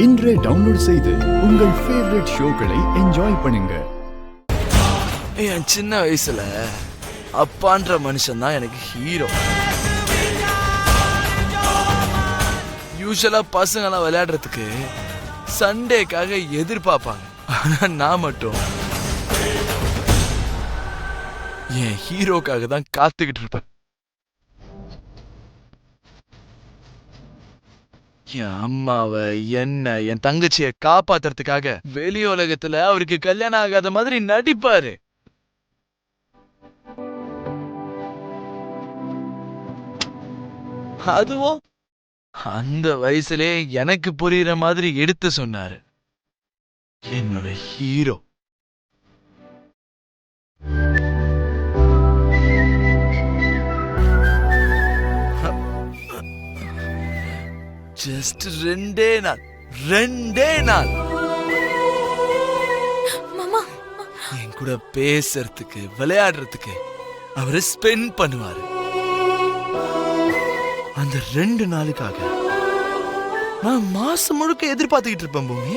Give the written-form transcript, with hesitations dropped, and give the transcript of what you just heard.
இன்றே டவுன்லோட் செய்து உங்கள் ஃபேவரட் ஷோக்களை என்ஜாய் பண்ணுங்க. என் சின்ன வயசுல அப்பான்ற மனுஷன் தான் எனக்கு ஹீரோ. யூஸ்வலா பசங்கெல்லாம் விளையாடுறதுக்கு சண்டேக்காக எதிர்பார்ப்பாங்க. ஆனா நான் மட்டும் என் ஹீரோக்காக தான் காத்துக்கிட்டு இருப்பேன். என் அம்மாவை, என்ன, என் தங்கச்சியை காப்பாத்துறதுக்காக வெளி உலகத்துல அவருக்கு கல்யாணம் ஆகாத மாதிரி நடிப்பாரு. அதுவும் அந்த வயசுலே எனக்கு புரியுற மாதிரி எடுத்து சொன்னாரு. என்னோட ஹீரோ. ஜஸ்ட் ரெண்டே நாள் மாமா, என் கூட பேசுறதுக்கு, விளையாடுறதுக்கு அவரு ஸ்பெண்ட் பண்ணுவாரு. அந்த 2 நாளுக்காக நான் மாசம் முழுக்க எதிர்பார்த்துக்கிட்டு இருப்பேன் பூமி.